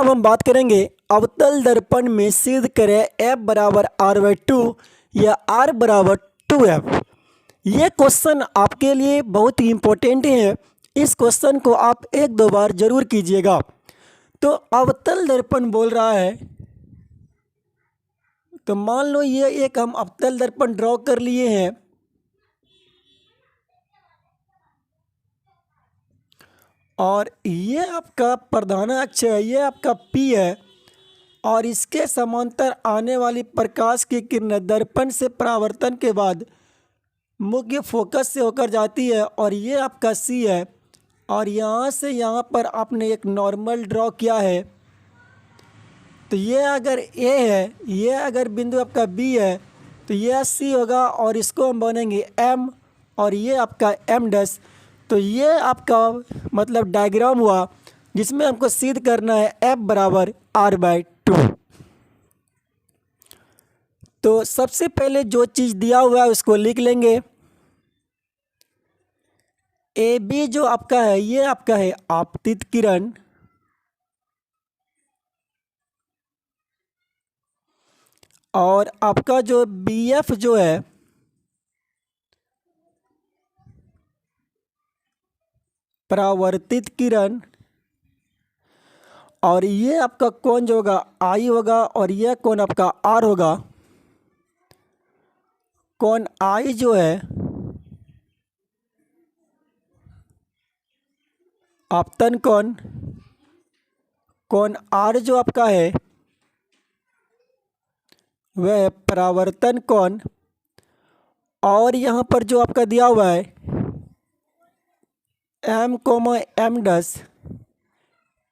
अब हम बात करेंगे अवतल दर्पण में सिद्ध करें F बराबर R/2 या R बराबर 2F। ये क्वेश्चन आपके लिए बहुत ही इम्पोर्टेंट है। इस क्वेश्चन को आप एक दो बार जरूर कीजिएगा। तो अवतल दर्पण बोल रहा है, तो मान लो ये एक हम अवतल दर्पण ड्रॉ कर लिए हैं और ये आपका प्रधान अक्ष है, ये आपका P है और इसके समांतर आने वाली प्रकाश की किरण दर्पण से परावर्तन के बाद मुख्य फोकस से होकर जाती है और ये आपका C है और यहाँ से यहाँ पर आपने एक नॉर्मल ड्रॉ किया है। तो ये अगर A है, ये अगर बिंदु आपका B है तो ये C होगा और इसको हम बनेंगे M और ये आपका M'। तो ये आपका मतलब डायग्राम हुआ जिसमें हमको सिद्ध करना है F बराबर R/2। तो सबसे पहले जो चीज़ दिया हुआ है उसको लिख लेंगे। AB जो आपका है ये आपका है आपतित किरण और आपका जो BF जो है परावर्तित किरण और ये आपका कोण जो होगा I होगा और ये कोण आपका R होगा। कोण I जो है आपतन कोण, कोण R जो आपका है वह परावर्तन कोण और यहाँ पर जो आपका दिया हुआ है M,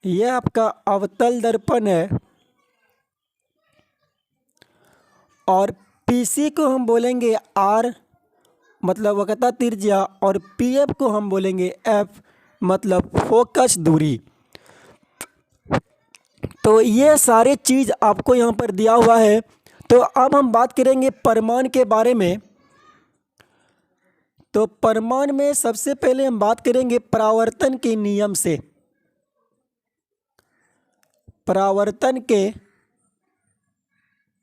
ये आपका अवतल दर्पण है और PC को हम बोलेंगे R मतलब वक्रता त्रिज्या और PF को हम बोलेंगे F मतलब फोकस दूरी। तो ये सारे चीज़ आपको यहाँ पर दिया हुआ है। तो अब हम बात करेंगे परिमाण के बारे में। तो परिमाण में सबसे पहले हम बात करेंगे परावर्तन के नियम से। परावर्तन के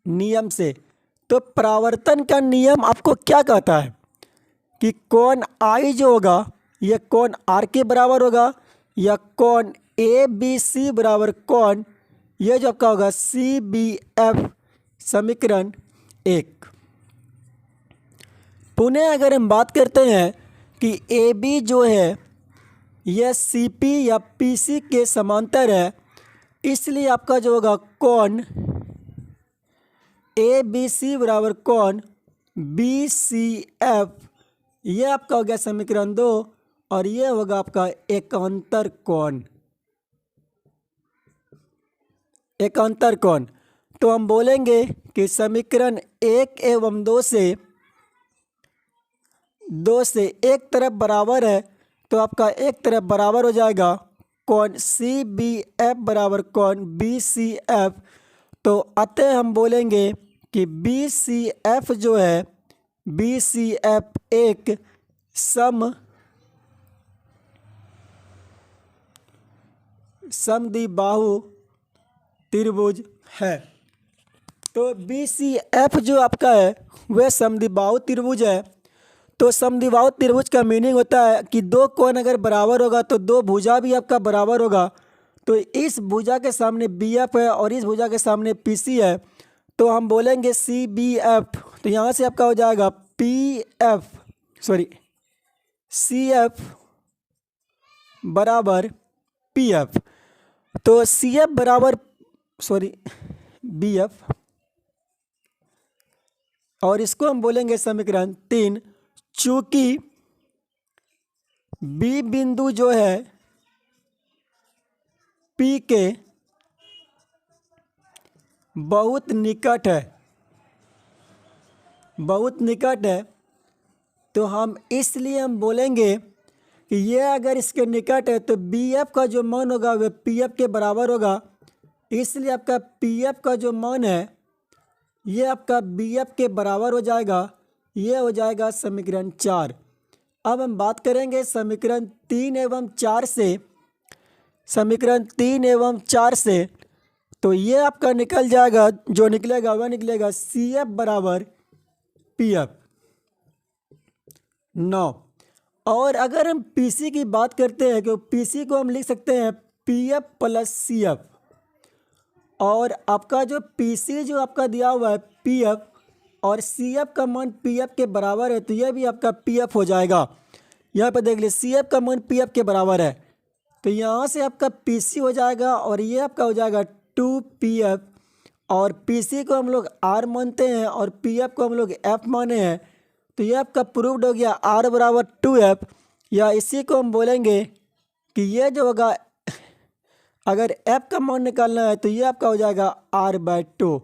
नियम से तो परावर्तन का नियम आपको क्या कहता है कि कोण I जो होगा यह कोण R के बराबर होगा या कोण ABC बराबर कोण यह जो आपका होगा CBF समीकरण 1। पुनः अगर हम बात करते हैं कि AB जो है यह CP या PC के समांतर है, इसलिए आपका जो होगा कोण ABC बराबर कोण BCF यह आपका हो गया समीकरण 2 और यह होगा आपका एकांतर कोण। एकांतर कोण तो हम बोलेंगे कि समीकरण 1 एवं 2 से एक तरफ बराबर है तो आपका एक तरफ बराबर हो जाएगा कोण CBF बराबर कोण BCF। तो अतः हम बोलेंगे कि BCF जो है BCF एक समद्विबाहु त्रिभुज है। तो BCF जो आपका है वह समद्विबाहु त्रिभुज है। तो समद्विबाहु त्रिभुज का मीनिंग होता है कि दो कोण अगर बराबर होगा तो दो भुजा भी आपका बराबर होगा। तो इस भुजा के सामने BF है और इस भुजा के सामने PC है तो हम बोलेंगे CBF। तो यहाँ से आपका हो जाएगा CF बराबर PF। तो CF बराबर BF और इसको हम बोलेंगे समीकरण 3। चूंकि B बिंदु जो है P के बहुत निकट है, तो हम इसलिए हम बोलेंगे कि ये अगर इसके निकट है तो BF का जो मान होगा वह PF के बराबर होगा। इसलिए आपका PF का जो मान है ये आपका BF के बराबर हो जाएगा। ये हो जाएगा समीकरण 4। अब हम बात करेंगे समीकरण 3 एवं 4 से। तो ये आपका निकल जाएगा, जो निकलेगा वह निकलेगा CF बराबर PF। 9। और अगर हम PC की बात करते हैं, तो PC को हम लिख सकते हैं PF प्लस CF। और आपका जो PC जो आपका दिया हुआ है PF और CF का मान PF के बराबर है, तो यह भी आपका PF हो जाएगा। यहाँ पर देख लीजिए CF का मान PF के बराबर है, तो यहाँ से आपका PC हो जाएगा और ये आपका हो जाएगा 2PF। और PC को हम लोग R मानते हैं और PF को हम लोग F माने हैं, तो ये आपका प्रूव्ड हो गया R बराबर 2F। या इसी को हम बोलेंगे कि ये जो होगा, अगर F का मान निकालना है तो ये आपका हो जाएगा R/2।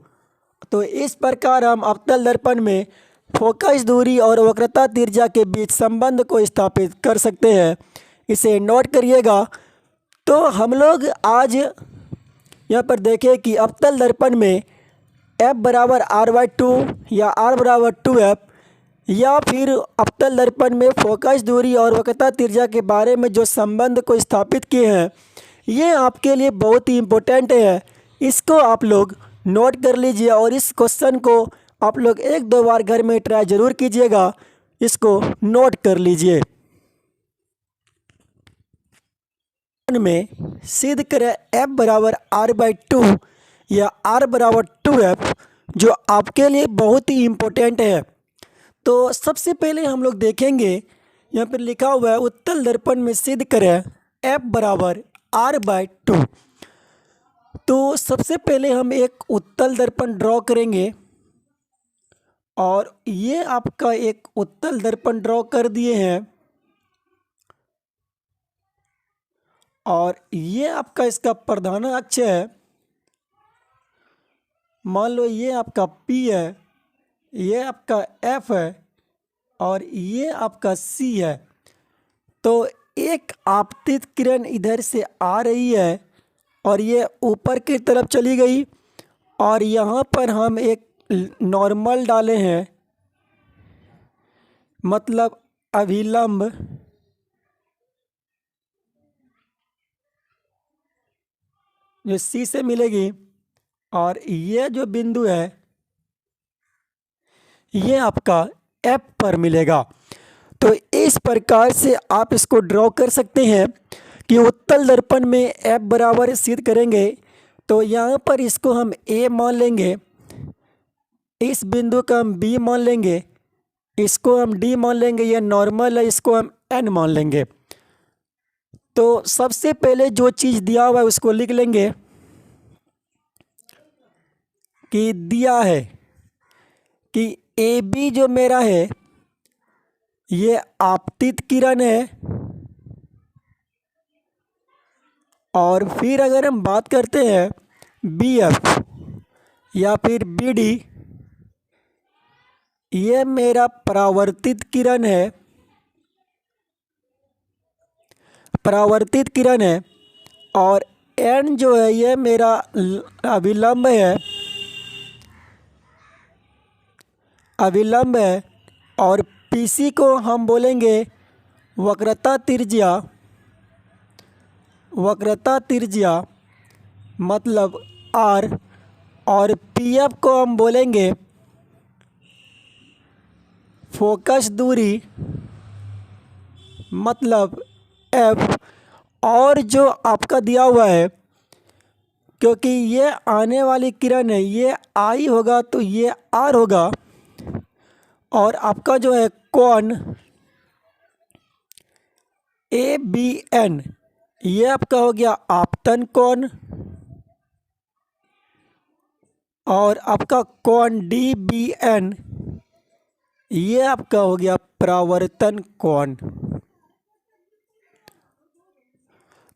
तो इस प्रकार हम अवतल दर्पण में फोकस दूरी और वक्रता त्रिज्या के बीच संबंध को स्थापित कर सकते हैं। इसे नोट करिएगा। तो हम लोग आज यहाँ पर देखें कि अवतल दर्पण में F बराबर R/2 या R बराबर 2F, या फिर अवतल दर्पण में फोकस दूरी और वक्रता त्रिज्या के बारे में जो संबंध को स्थापित किए हैं, ये आपके लिए बहुत ही इम्पोर्टेंट है। इसको आप लोग नोट कर लीजिए और इस क्वेश्चन को आप लोग 1-2 बार घर में ट्राई ज़रूर कीजिएगा। इसको नोट कर लीजिए। में सिद्ध करें F बराबर R/2 या R बराबर 2F, जो आपके लिए बहुत ही इम्पोर्टेंट है। तो सबसे पहले हम लोग देखेंगे, यहाँ पर लिखा हुआ है उत्तल दर्पण में सिद्ध करें F बराबर R/2। तो सबसे पहले हम एक उत्तल दर्पण ड्रॉ करेंगे और ये आपका एक उत्तल दर्पण ड्रॉ कर दिए हैं। और ये आपका इसका प्रधान अक्ष है, मान लो ये आपका P है, ये आपका F है और ये आपका C है। तो एक आपतित किरण इधर से आ रही है और ये ऊपर की तरफ चली गई, और यहाँ पर हम एक नॉर्मल डाले हैं, मतलब अभिलंब, जो C से मिलेगी, और ये जो बिंदु है ये आपका F पर मिलेगा। तो इस प्रकार से आप इसको ड्रॉ कर सकते हैं कि उत्तल दर्पण में F बराबर सिद्ध करेंगे। तो यहाँ पर इसको हम A मान लेंगे, इस बिंदु का हम B मान लेंगे, इसको हम D मान लेंगे, ये नॉर्मल है, इसको हम N मान लेंगे। तो सबसे पहले जो चीज़ दिया हुआ है उसको लिख लेंगे कि दिया है कि AB जो मेरा है ये आपतित किरण है। और फिर अगर हम बात करते हैं BF या फिर BD, ये मेरा परावर्तित किरण है, परावर्तित किरण है। और N जो है ये मेरा अभिलंब है, अभिलंब है। और PC को हम बोलेंगे वक्रता त्रिज्या, वक्रता त्रिज्या मतलब R। और PF को हम बोलेंगे फोकस दूरी मतलब F। और जो आपका दिया हुआ है, क्योंकि ये आने वाली किरण है, ये I होगा तो ये R होगा। और आपका जो है कोण ABN, ये आपका हो गया आपतन कोण। और आपका कोण DBN, ये आपका हो गया परावर्तन कोण।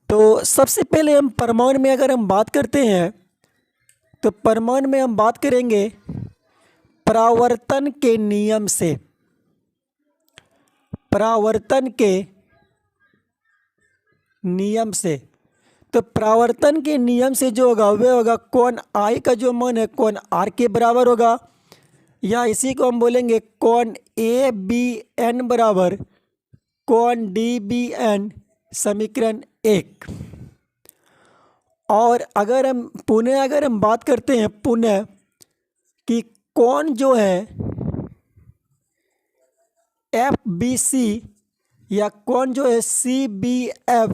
तो सबसे पहले हम परिमाण में अगर हम बात करते हैं, तो परिमाण में हम बात करेंगे परावर्तन के नियम से। परावर्तन के नियम से, तो परावर्तन के नियम से जो होगा वह होगा कोण I का जो मान है कोण R के बराबर होगा, या इसी को हम बोलेंगे कोण ABN बराबर कोण DBN, समीकरण 1। और अगर हम बात करते हैं पुनः कि कौन जो है एफ बी सी या कौन जो है सी बी एफ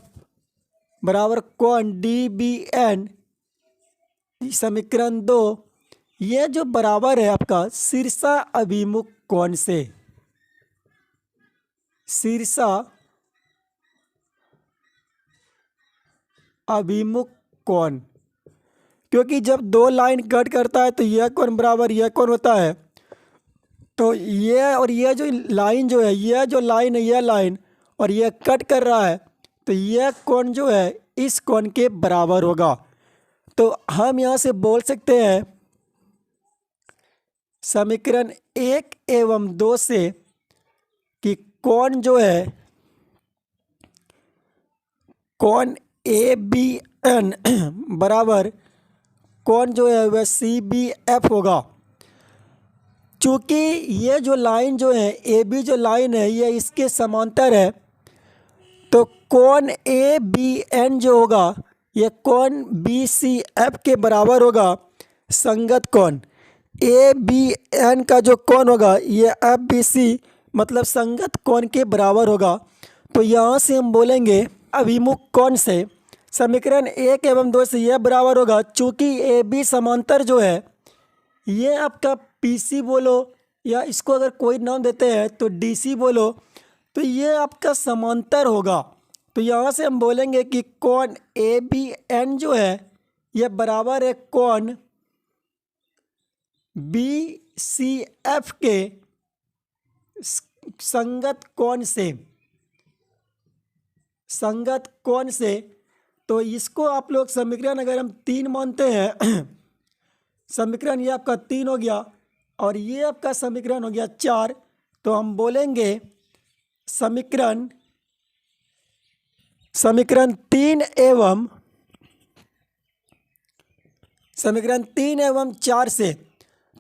बराबर कौन डी बी एन, समीकरण 2 ये जो बराबर है आपका शीर्षा अभिमुख कोण से, शीर्षा अभिमुख कोण। क्योंकि जब दो लाइन कट करता है तो यह कोण बराबर यह कोण होता है, तो ये और ये जो लाइन जो है, यह जो लाइन है यह लाइन और यह कट कर रहा है, तो यह कोण जो है इस कोण के बराबर होगा। तो हम यहाँ से बोल सकते हैं समीकरण 1 एवं 2 से कि कोण जो है कोण ए बी एन बराबर कोण जो है वह सी बी एफ होगा। चूँकि ये जो लाइन जो है ए बी जो लाइन है ये इसके समांतर है, तो कोण ए बी एन जो होगा ये कोण बी सी एफ के बराबर होगा। संगत कोण ए बी एन का जो कोण होगा ये एफ बी सी मतलब संगत कोण के बराबर होगा। तो यहाँ से हम बोलेंगे अभिमुख कोण से समीकरण 1 एवं 2 से यह बराबर होगा, चूँकि ए बी समांतर जो है ये आपका पी सी बोलो या इसको अगर कोई नाम देते हैं तो डी सी बोलो, तो ये आपका समांतर होगा। तो यहाँ से हम बोलेंगे कि कोण ए बी एन जो है यह बराबर है कोण बी सी एफ के संगत कोण से, संगत कोण से। तो इसको आप लोग समीकरण अगर हम 3 मानते हैं समीकरण ये आपका 3 हो गया और ये आपका समीकरण हो गया 4, तो हम बोलेंगे समीकरण 3 एवं 4 से,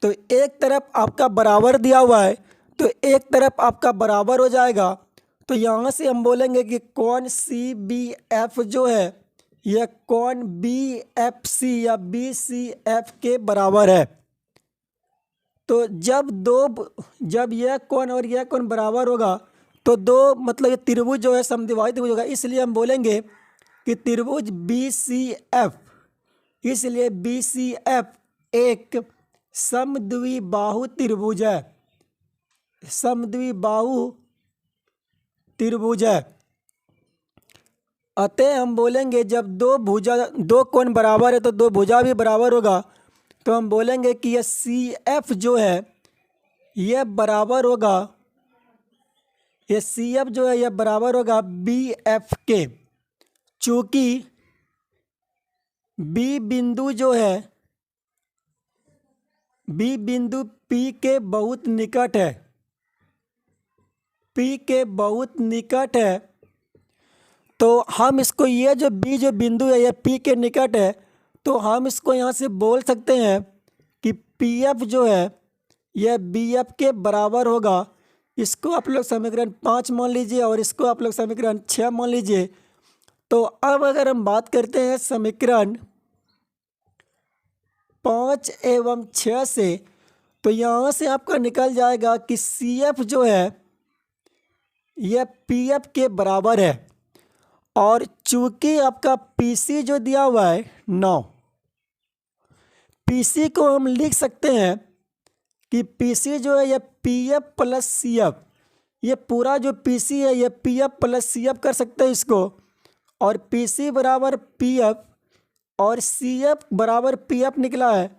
तो एक तरफ आपका बराबर दिया हुआ है तो एक तरफ आपका बराबर हो जाएगा। तो यहाँ से हम बोलेंगे कि कोण सी बी एफ जो है यह कोण बी एफ सी या बी सी एफ के बराबर है। तो जब यह कोण और यह कोण बराबर होगा तो दो मतलब ये त्रिभुज जो है समद्विबाहु त्रिभुज होगा, इसलिए हम बोलेंगे कि त्रिभुज बी सी एफ, इसलिए बी सी एफ एक समद्विबाहु त्रिभुज है, समद्विबाहु त्रिभुज है। अतः हम बोलेंगे जब दो कोण बराबर है तो दो भुजा भी बराबर होगा, तो हम बोलेंगे कि यह सी एफ जो है यह बराबर होगा, यह सी एफ जो है यह बराबर होगा बी एफ के। चूँकि बी बिंदु जो है बी बिंदु पी के बहुत निकट है, पी के बहुत निकट है, तो हम इसको ये जो बी जो बिंदु है यह पी के निकट है, तो हम इसको यहाँ से बोल सकते हैं कि पी एफ जो है यह बी एफ के बराबर होगा। इसको आप लोग समीकरण 5 मान लीजिए और इसको आप लोग समीकरण 6 मान लीजिए। तो अब अगर हम बात करते हैं समीकरण 5 एवं 6 से, तो यहाँ से आपका निकल जाएगा कि सी एफ जो है यह पी एफ के बराबर है। और चूँकि आपका पी सी जो दिया हुआ है 9, पी सी को हम लिख सकते हैं कि पी सी जो है यह P F plus C F, ये पूरा जो पी सी है यह P F plus C F कर सकते हैं इसको, और पी सी बराबर पी एफ और सी एफ बराबर पी एफ निकला है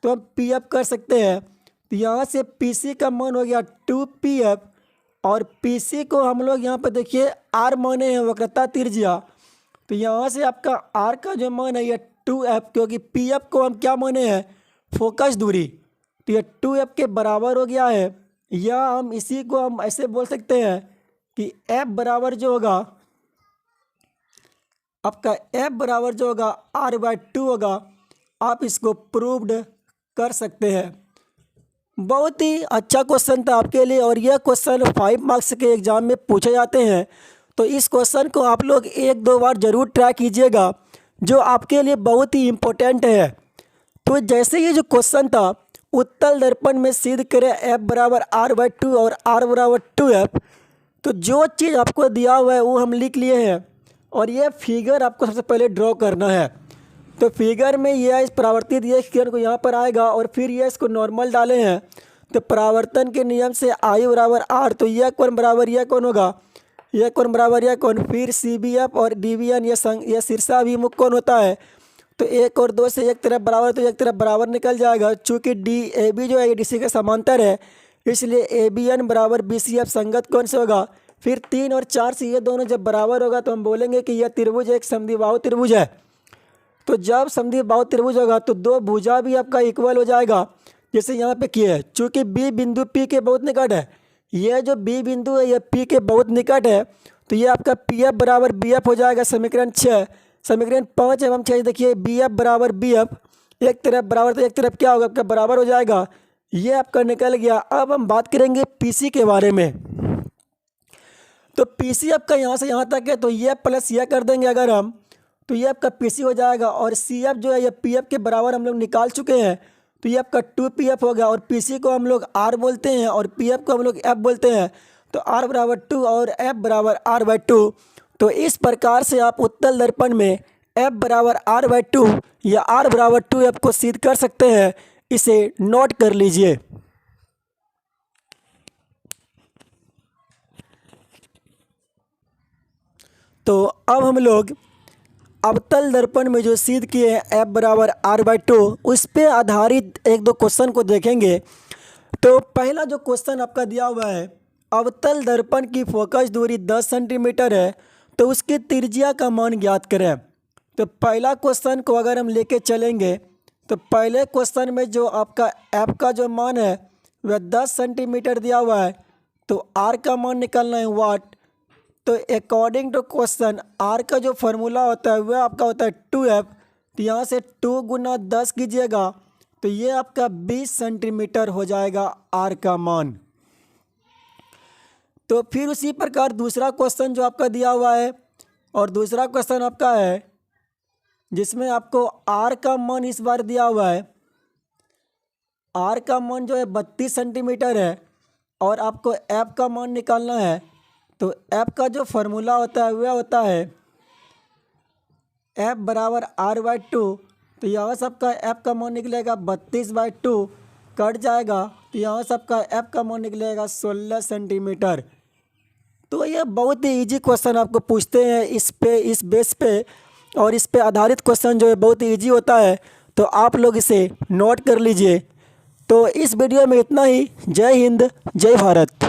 तो हम पी एफ कर सकते हैं। तो यहाँ से पी सी का मान हो गया 2 पी एफ और पी सी को हम लोग यहाँ पर देखिए आर माने हैं वक्रता त्रिज्या, तो यहाँ से आपका आर का जो मान है यह 2f, क्योंकि पी एफ को हम क्या माने हैं फोकस दूरी, तो यह 2f के बराबर हो गया है। या हम इसी को हम ऐसे बोल सकते हैं कि f बराबर जो होगा आपका f बराबर जो होगा r/2 होगा। आप इसको प्रूव्ड कर सकते हैं। बहुत ही अच्छा क्वेश्चन था आपके लिए और यह क्वेश्चन 5 मार्क्स के एग्ज़ाम में पूछे जाते हैं, तो इस क्वेश्चन को आप लोग 1-2 बार ज़रूर ट्राई कीजिएगा, जो आपके लिए बहुत ही इम्पोर्टेंट है। तो जैसे ये जो क्वेश्चन था, उत्तल दर्पण में सिद्ध करें F बराबर R/2 और R बराबर 2F। तो जो चीज़ आपको दिया हुआ है वो हम लिख लिए हैं और ये फिगर आपको सबसे पहले ड्रॉ करना है। तो फिगर में यह इस परावर्तित ये किरण को यहाँ पर आएगा और फिर ये इसको नॉर्मल डाले हैं। तो परावर्तन के नियम से I बराबर R, तो यह कोण बराबर यह कोण होगा, यह कोण बराबर यह कोण, फिर CBF और DBN यह शीर्षाभिमुख कोण होता है। तो 1 और 2 से एक तरफ बराबर, तो एक तरफ बराबर निकल जाएगा। चूँकि DAB जो है ये DC के समांतर है, इसलिए ABN बराबर BCF संगत कोण से होगा। फिर 3 और 4 से ये दोनों जब बराबर होगा तो हम बोलेंगे कि यह त्रिभुज एक समद्विबाहु त्रिभुज है। तो जब समद्विबाहु त्रिभुज होगा तो दो भुजा भी आपका इक्वल हो जाएगा, जैसे यहाँ पे किया है। चूँकि B बिंदु P के बहुत निकट है, यह जो B बिंदु है यह P के बहुत निकट है, तो ये आपका PF बराबर BF हो जाएगा। समीकरण 6। समीकरण 5 एवं 6 देखिए, BF बराबर BF, एक तरफ बराबर तो एक तरफ क्या होगा आपका बराबर हो जाएगा। ये आपका निकल गया। अब हम बात करेंगे PC के बारे में। तो PC आपका यहाँ से यहाँ तक है, तो ये प्लस यह कर देंगे अगर हम, तो ये आपका PC हो जाएगा। और CF जो है ये PF के बराबर हम लोग निकाल चुके हैं, तो ये आपका 2PF हो गया। और PC को हम लोग R बोलते हैं और PF को हम लोग F बोलते हैं। तो R बराबर 2 और F बराबर R/2। तो इस प्रकार से आप उत्तल दर्पण में F बराबर R/2 या R बराबर 2F को सिद्ध कर सकते हैं। इसे नोट कर लीजिए। तो अब हम लोग अवतल दर्पण में जो सिद्ध किए हैं F बराबर R/2, उस पे आधारित एक दो क्वेश्चन को देखेंगे। तो पहला जो क्वेश्चन आपका दिया हुआ है, अवतल दर्पण की फोकस दूरी 10 सेंटीमीटर है, तो उसकी त्रिज्या का मान ज्ञात करें। तो पहला क्वेश्चन को अगर हम लेके चलेंगे, तो पहले क्वेश्चन में जो आपका F का जो मान है वह 10 सेंटीमीटर दिया हुआ है, तो R का मान निकालना है वाट। तो अकॉर्डिंग टू क्वेश्चन R का जो फार्मूला होता है वह आपका होता है 2F। तो यहाँ से 2 गुना 10 कीजिएगा, तो ये आपका 20 सेंटीमीटर हो जाएगा R का मान। तो फिर उसी प्रकार दूसरा क्वेश्चन जो आपका दिया हुआ है, और दूसरा क्वेश्चन आपका है जिसमें आपको R का मान इस बार दिया हुआ है। R का मान जो है 32 सेंटीमीटर है और आपको F का मान निकालना है। तो F का जो फार्मूला होता है वह होता है F बराबर R/2। तो यहाँ सबका F का मान निकलेगा 32/2, कट जाएगा, तो यहाँ सबका F का मान निकलेगा 16 सेंटीमीटर। तो ये बहुत ही इजी क्वेश्चन आपको पूछते हैं इस बेस पे, और इस पे आधारित क्वेश्चन जो है बहुत ही इजी होता है। तो आप लोग इसे नोट कर लीजिए। तो इस वीडियो में इतना ही। जय हिंद, जय भारत।